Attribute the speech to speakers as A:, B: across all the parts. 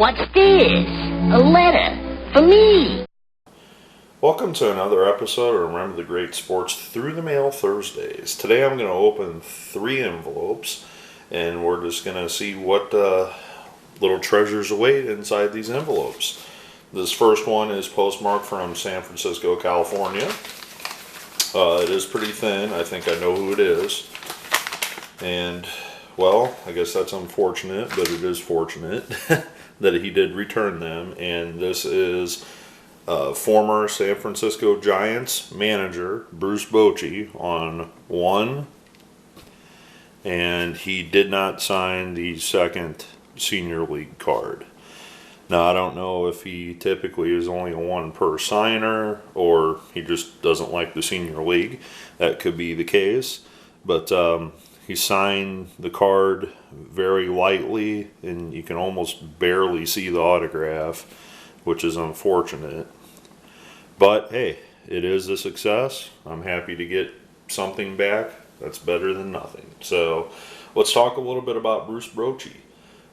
A: What's this? A letter for me.
B: Welcome to another episode of Remember the Great Sports Through the Mail Thursdays. Today I'm going to open 3 envelopes and we're just going to see what little treasures await inside these envelopes. This first one is postmarked from San Francisco, California. It is pretty thin. I think I know who it is. And, well, I guess that's unfortunate, but it is fortunate that he did return them. And this is former San Francisco Giants manager Bruce Bochy on 1. And he did not sign the second senior league card. Now, I don't know if he typically is only a 1 per signer or he just doesn't like the senior league. That could be the case. But he signed the card very lightly and you can almost barely see the autograph, which is unfortunate. But hey, it is a success. I'm happy to get something back. That's better than nothing. So let's talk a little bit about Bruce Bochy.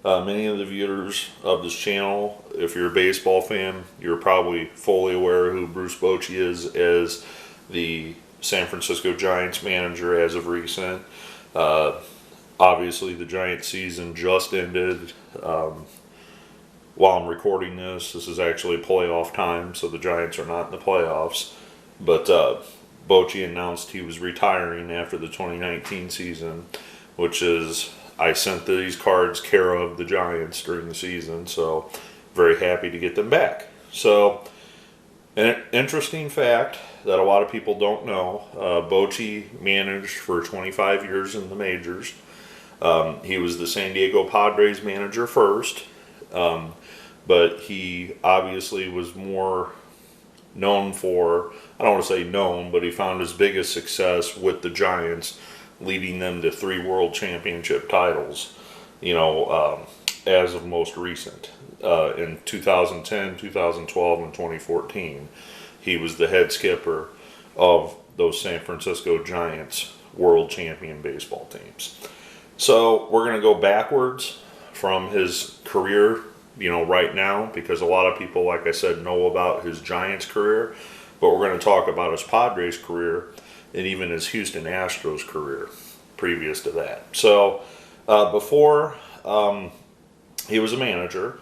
B: Many of the viewers of this channel, if you're a baseball fan, you're probably fully aware who Bruce Bochy is as the San Francisco Giants manager as of recent. Obviously, the Giants season just ended. While I'm recording this is actually playoff time, so the Giants are not in the playoffs. But Bochy announced he was retiring after the 2019 season, which is, I sent these cards care of the Giants during the season, so very happy to get them back. So, an interesting fact that a lot of people don't know, Bochy managed for 25 years in the majors. He was the San Diego Padres manager first, but he obviously was more known for, I don't want to say known, but he found his biggest success with the Giants, leading them to 3 world championship titles, as of most recent. In 2010, 2012, and 2014, he was the head skipper of those San Francisco Giants world champion baseball teams. So we're going to go backwards from his career, right now, because a lot of people, like I said, know about his Giants career, but we're going to talk about his Padres career and even his Houston Astros career previous to that. So before he was a manager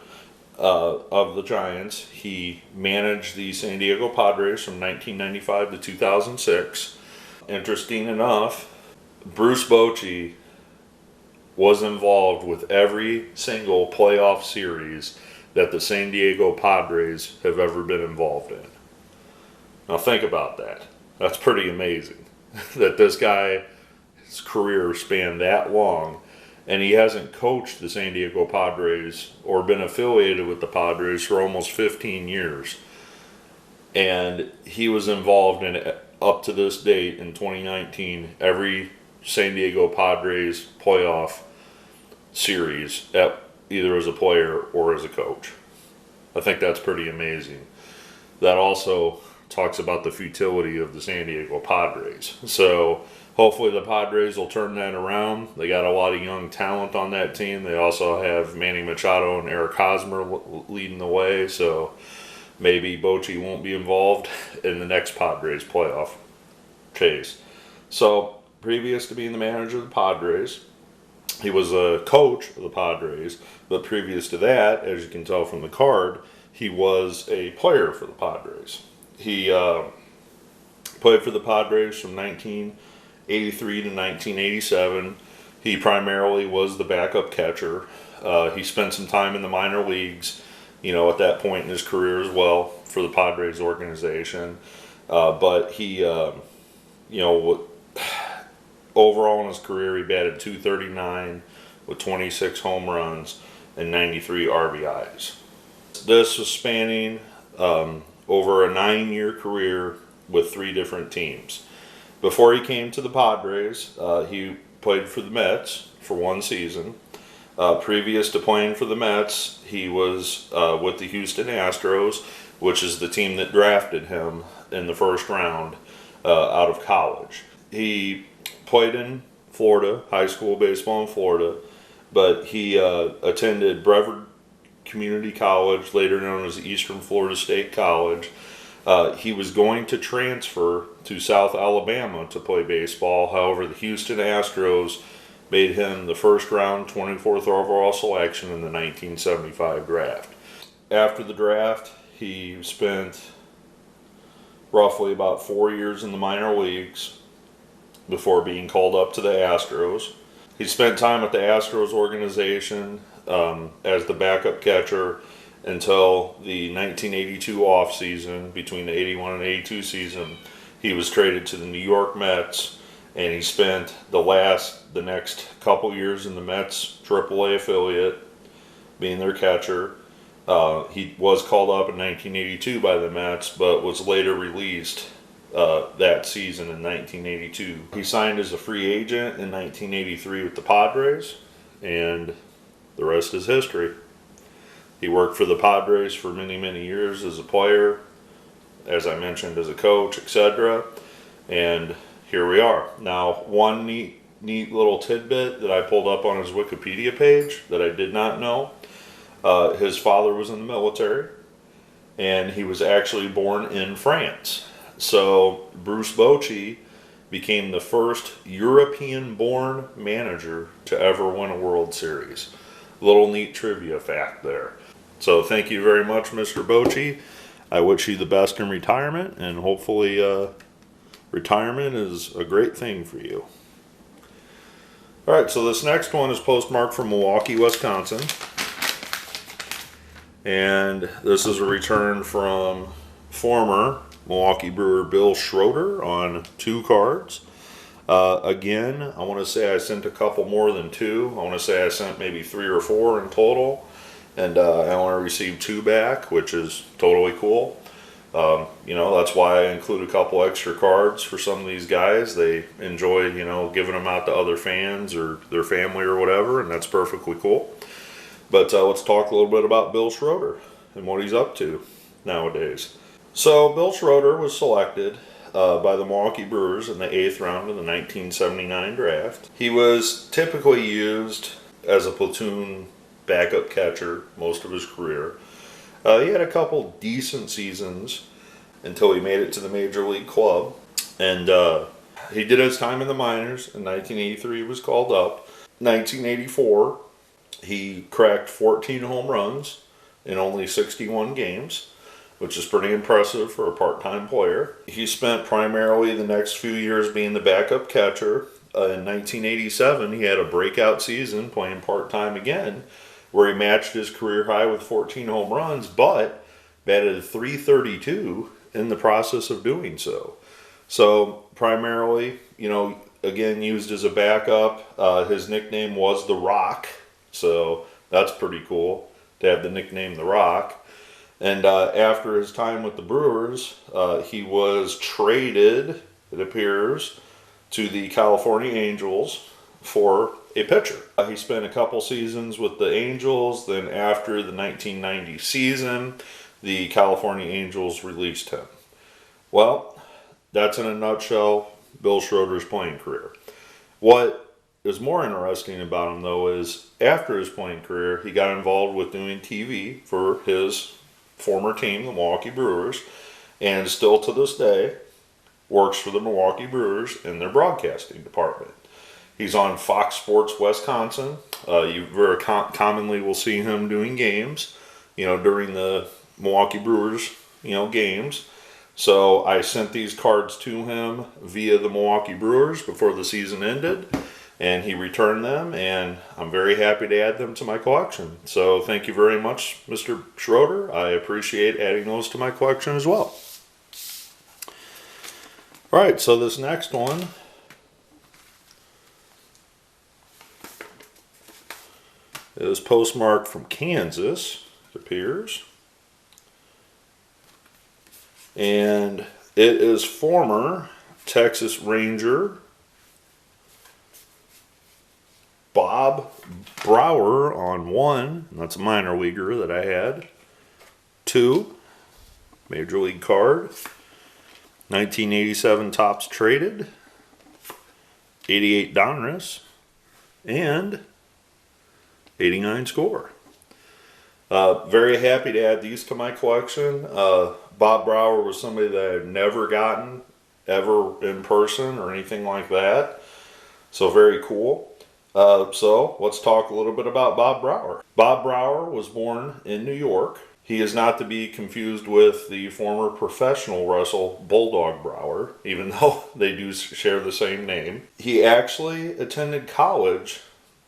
B: of the Giants, he managed the San Diego Padres from 1995 to 2006. Interesting enough, Bruce Bochy was involved with every single playoff series that the San Diego Padres have ever been involved in. Now think about that. That's pretty amazing that this guy's career spanned that long and he hasn't coached the San Diego Padres or been affiliated with the Padres for almost 15 years. And he was involved in, up to this date in 2019, every San Diego Padres playoff series, either as a player or as a coach. I think that's pretty amazing. That also talks about the futility of the San Diego Padres. So hopefully the Padres will turn that around. They got a lot of young talent on that team. They also have Manny Machado and Eric Hosmer leading the way. So maybe Bochy won't be involved in the next Padres playoff chase. So previous to being the manager of the Padres, he was a coach of the Padres, but previous to that, as you can tell from the card, he was a player for the Padres. He played for the Padres from 1983 to 1987. He primarily was the backup catcher. He spent some time in the minor leagues, at that point in his career as well for the Padres organization. But he, overall in his career, he batted .239 with 26 home runs and 93 RBIs. This was spanning over a 9-year career with 3 different teams. Before he came to the Padres, he played for the Mets for 1 season. Previous to playing for the Mets, he was with the Houston Astros, which is the team that drafted him in the first round out of college. He played in Florida, high school baseball in Florida, but he attended Brevard Community College, later known as Eastern Florida State College. He was going to transfer to South Alabama to play baseball. However, the Houston Astros made him the first round 24th overall selection in the 1975 draft. After the draft, he spent roughly about 4 years in the minor leagues before being called up to the Astros. He spent time with the Astros organization as the backup catcher until the 1982 offseason. Between the 81 and 82 season, he was traded to the New York Mets, and he spent the next couple years in the Mets AAA affiliate, being their catcher. He was called up in 1982 by the Mets, but was later released that season in 1982. He signed as a free agent in 1983 with the Padres, and the rest is history. He worked for the Padres for many, many years as a player, as I mentioned, as a coach, etc. And here we are. Now, one neat little tidbit that I pulled up on his Wikipedia page that I did not know. His father was in the military, and he was actually born in France. So Bruce Bochy became the first European-born manager to ever win a World Series. Little neat trivia fact there. So thank you very much, Mr. Bochy. I wish you the best in retirement, and hopefully retirement is a great thing for you. All right, so this next one is postmarked from Milwaukee, Wisconsin. And this is a return from former Milwaukee Brewer Bill Schroeder on 2 cards. Again, I want to say I sent a couple more than 2. I want to say I sent maybe 3 or 4 in total. And I only received 2 back, which is totally cool. That's why I include a couple extra cards for some of these guys. They enjoy, giving them out to other fans or their family or whatever, and that's perfectly cool. But let's talk a little bit about Bill Schroeder and what he's up to nowadays. So Bill Schroeder was selected by the Milwaukee Brewers in the 8th round of the 1979 draft. He was typically used as a platoon backup catcher most of his career. He had a couple decent seasons until he made it to the Major League club. And he did his time in the minors. In 1983, he was called up. 1984, he cracked 14 home runs in only 61 games, which is pretty impressive for a part-time player. He spent primarily the next few years being the backup catcher. In 1987, he had a breakout season playing part-time again, where he matched his career high with 14 home runs, but batted .332 in the process of doing so. So primarily, again, used as a backup. His nickname was The Rock, so that's pretty cool to have the nickname The Rock. And after his time with the Brewers, he was traded, it appears, to the California Angels for a pitcher. He spent a couple seasons with the Angels. Then after the 1990 season, the California Angels released him. Well, that's in a nutshell Bill Schroeder's playing career. What is more interesting about him, though, is after his playing career, he got involved with doing TV for his former team, the Milwaukee Brewers, and still to this day works for the Milwaukee Brewers in their broadcasting department. He's on Fox Sports Wisconsin. You very commonly will see him doing games, during the Milwaukee Brewers, games. So I sent these cards to him via the Milwaukee Brewers before the season ended, and he returned them, and I'm very happy to add them to my collection. So thank you very much, Mr. Schroeder. I appreciate adding those to my collection as well. All right, so this next one is postmarked from Kansas, it appears. And it is former Texas Ranger Bob Brower on 1. And that's a minor leaguer that I had. 2, Major League card. 1987 Topps traded. 88 Donruss. And 89 score. Very happy to add these to my collection. Bob Brower was somebody that I've never gotten ever in person or anything like that. So very cool. So let's talk a little bit about Bob Brower. Bob Brower was born in New York. He is not to be confused with the former professional wrestler Bulldog Brower, even though they do share the same name. He actually attended college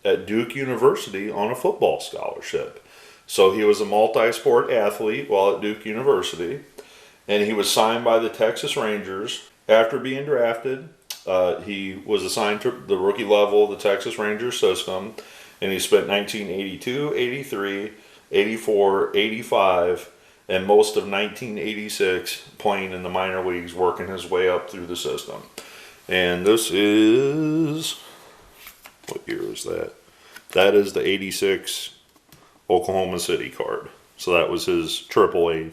B: at Duke University on a football scholarship. So he was a multi-sport athlete while at Duke University, and he was signed by the Texas Rangers. After being drafted, he was assigned to the rookie level of the Texas Rangers system, and he spent 1982, 83, 84, 85, and most of 1986 playing in the minor leagues, working his way up through the system. And this is, what year is that? That is the 86 Oklahoma City card. So that was his AAA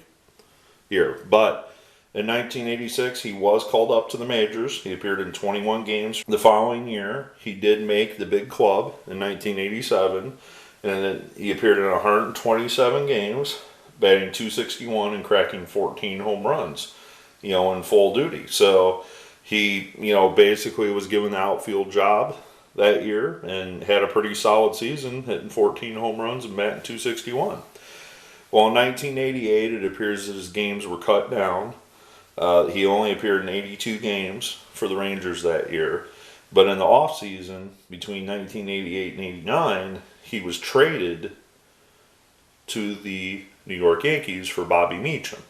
B: year. But in 1986, he was called up to the majors. He appeared in 21 games. The following year, he did make the big club in 1987. And then he appeared in 127 games, batting .261 and cracking 14 home runs, in full duty. So he, basically was given the outfield job that year and had a pretty solid season, hitting 14 home runs and batting .261. Well, in 1988, it appears that his games were cut down. He only appeared in 82 games for the Rangers that year. But in the offseason, between 1988 and 89, he was traded to the New York Yankees for Bobby Meacham.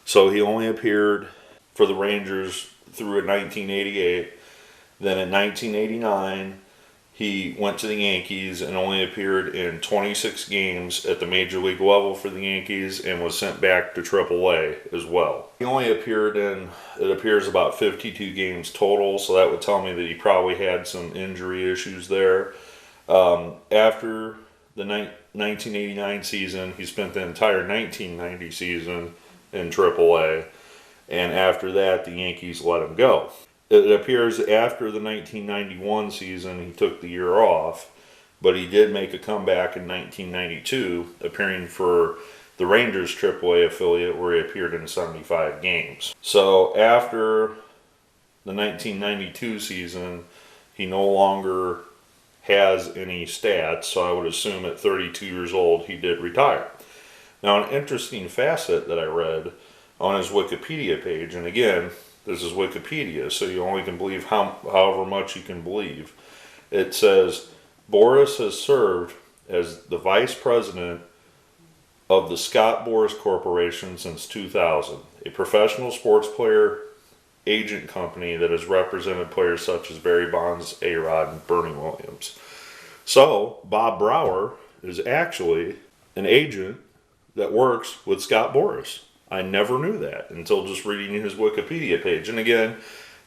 B: So he only appeared for the Rangers through 1988. Then in 1989, he went to the Yankees and only appeared in 26 games at the major league level for the Yankees and was sent back to AAA as well. He only appeared in, it appears, about 52 games total, so that would tell me that he probably had some injury issues there. After the 1989 season, he spent the entire 1990 season in AAA, and after that, the Yankees let him go. It appears after the 1991 season, he took the year off, but he did make a comeback in 1992, appearing for the Rangers AAA affiliate, where he appeared in 75 games. So after the 1992 season, he no longer has any stats, so I would assume at 32 years old he did retire. Now, an interesting facet that I read on his Wikipedia page, and again, this is Wikipedia, so you only can believe however much you can believe. It says, Boras has served as the vice president of the Scott Boras Corporation since 2000, a professional sports player agent company that has represented players such as Barry Bonds, A-Rod, and Bernie Williams. So, Bob Brower is actually an agent that works with Scott Boras. I never knew that until just reading his Wikipedia page. And again,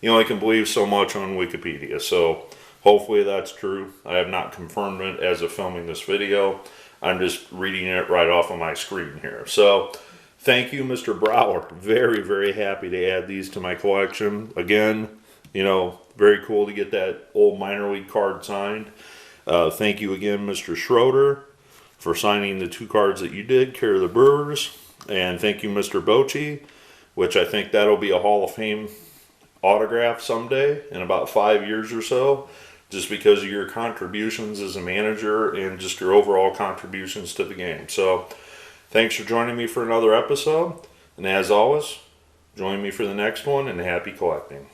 B: you only can believe so much on Wikipedia. So hopefully that's true. I have not confirmed it as of filming this video. I'm just reading it right off of my screen here. So thank you, Mr. Brower. Very, very happy to add these to my collection. Again, very cool to get that old minor league card signed. Thank you again, Mr. Schroeder, for signing the 2 cards that you did, care of the Brewers. And thank you, Mr. Bochy, which I think that'll be a Hall of Fame autograph someday in about 5 years or so, just because of your contributions as a manager and just your overall contributions to the game. So thanks for joining me for another episode. And as always, join me for the next one, and happy collecting.